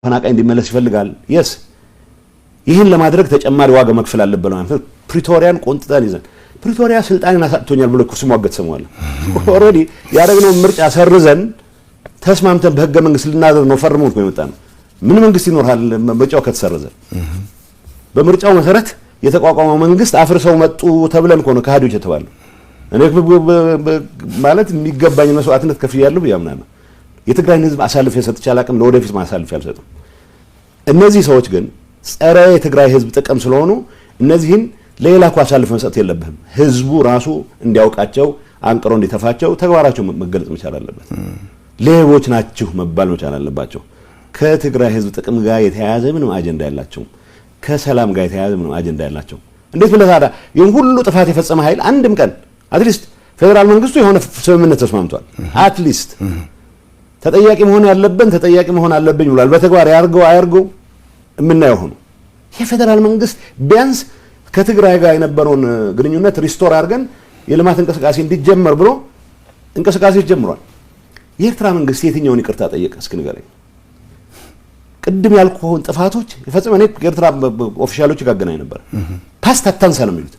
ፈናቃይ እንዲመለስ ይፈልጋል yes ይህን ለማድረግ ተጨማሪ ዋጋ መክፈል አለበት ማለት ፕሪቶሪያን ቆንጥጠን ይዘን ፕሪቶሪያ ስልጣንን አሳጥቶኛል ብሎ ኩስሙ አገተሰማል ኦሬዲ ያደረግነው ምርጫ ሰርዘን ተስማምተን በህገ መንግስት ልናደር ነው ፈርሞት ነው የመጣነው ምን መንግስት ይኖርሃል ምርጫው ከተሰረዘ በምርጫው መሰረት የተቋቋመው መንግስት አፍርሰው መጡ ተብለን ኮነ ካህዶች ተባለው እኔ ማለት የሚገባኝ መስዋዕትነት ከፍያለሁ ያምናና የትግራይን ህዝብ አሳልፍ የሰጥቻል አቅም ለወደፊት ማሳልፍ ያልሰጠው እነዚህ ሰዎች ግን ጸረ የትግራይ ህዝብ ጥቅም ስለሆኑ እነዚህን ሌላ አሳልፍ መስጠት የለበትም ህዝቡ ራሱ እንዲያውቃቸው አንቅሮ እንዲተፋቸው ተግባራቸው መገለጽ መቻል አለበት ሌቦች ናችሁ መባል መቻል አለባቸው ከትግራይ ህዝብ ጥቅም ጋር የተያያዘ ምንም አጀንዳ ያላቸው ከሰላም ጋር የተያያዘ ምንም አጀንዳ ያላቸው እንዴት ብለህ ታዲያ ይሁን ሁሉ ጥፋት የፈጸመ ኃይል አንድም ቀን አትሊስት ፌደራል መንግስቱ የሆነ ስምምነት ተስማምቷል አትሊስት ተጠያቂ መሆን ያለብን ተጠያቂ መሆን አለብኝ ብሏል በተግባር ያርገው አያርገው ምንናየው ሆኖ የፌደራል መንግስት ቢያንስ ከትግራይ ጋር የነበረውን ግንኙነት ሪስቶር አድርገን የልማት እንቅስቃሴ እንዲጀመር ብሎ እንቅስቃሴ ጀምሯል የኤርትራ መንግስት የትኛውን ይቅርታ ጠየቀ እስኪ ንገረኝ ቅድም ያልኩህን ጥፋቶች የፈጸመ የኤርትራ ኦፊሻሎች ጋገናኝ ነበር ፓስት አታንሳ ነው የሚሉት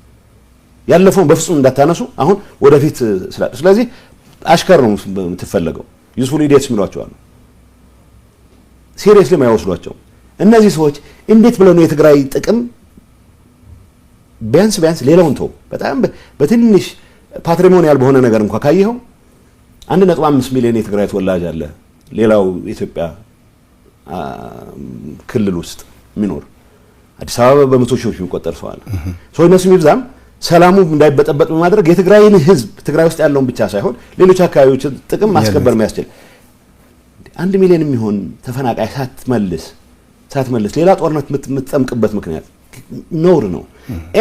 ያለፈውን በፍጹም እንዳታነሱ አሁን ወደፊት ስለዚህ አሽከር ነው የምትፈልገው ዩዝፉል ኢዲየትስ የሚሏቸው አሉ ሲሪየስሊ ማይወስዷቸው እነዚህ ሰዎች እንዴት ብለው ነው የትግራይ ጥቅም ቢያንስ ሌላውን ተው በጣም በትንሽ ፓትሪሞኒያል በሆነ ነገር እንኳን ካየኸው 1.5 ሚሊዮን የትግራይ ተወላጅ አለ ሌላው ኢትዮጵያ ክልል ውስጥ ሚኖር አዲስ አበባ በመቶ ሺዎች የሚቆጠር ሰው አለ ሰው እነሱ ይብዛም ሰላሙ እንዳይበጠበጥ በማድረግ የትግራይን ህዝብ ትግራይ ውስጥ ያለውን ብቻ ሳይሆን ሌሎች አካባቢዎች ጥቅም ማስከበር የሚያስችል 1 ሚሊዮን የሚሆን ተፈናቃይ ሳትመልስ ሌላ ጦርነት የምትጠምቅበት ምክንያት ኖር ነው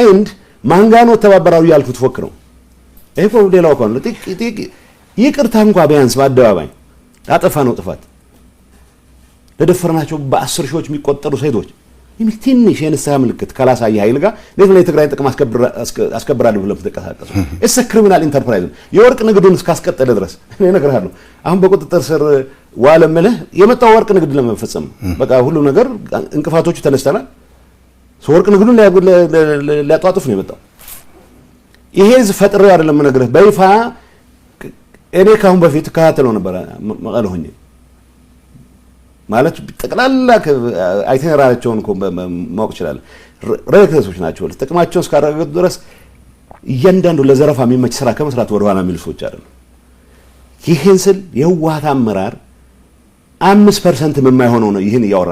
ኤንድ ማንጋኖ ተባበራው ያልኩት ፎክረው እኮ ሌላው እኮ ነው ይቅርታ እንኳን ቢያንስ በአደባባይ አጠፋ ነው ጥፋት ለደፈርናቸው በ10 ሺዎች የሚቆጠሩ ሴቶች የሚል ትንሽ የንስሐ ምልክት ካላሳየ ኃይል ጋር ለምን የትግራይ ጥቅም አስከብራለሁ ብለው ተቀሳቀሱ እስ ክሪሚናል ኢንተርፕራይዝ የወርቅ ንግዱን እስካስቀጠለ ድረስ እኔ እነግርሃለሁ አሁን በቁጥጥር ስር ዋለምልህ የመጣው ወርቅ ንግድ ለመፈጸም በቃ ሁሉ ነገር እንቅፋቶቹ ተነስተናል ወርቅ ንግዱን ሊያጧጥፍ ነው የመጣው ይሄ ፈጥሮ አይደለም ነገርህ በይፋ እኔ ካሁን በፊት ካተለው ነበር መቀለ ሆኜ ማለት ጠቅላላ አይተራቸውን ማወቅ ይችላል ረከሶች ናቸው ጥቅማቸውን እስካረጋገጡ ድረስ እያንዳንዱ ለዘረፋ የሚመች ስራ ከመስራት ወደ ኋላ የሚሉ ሰዎች አይደለም ይሄን ስል የህወሓት አመራር 5% የማይሆነው ነው ይሄን ያወራ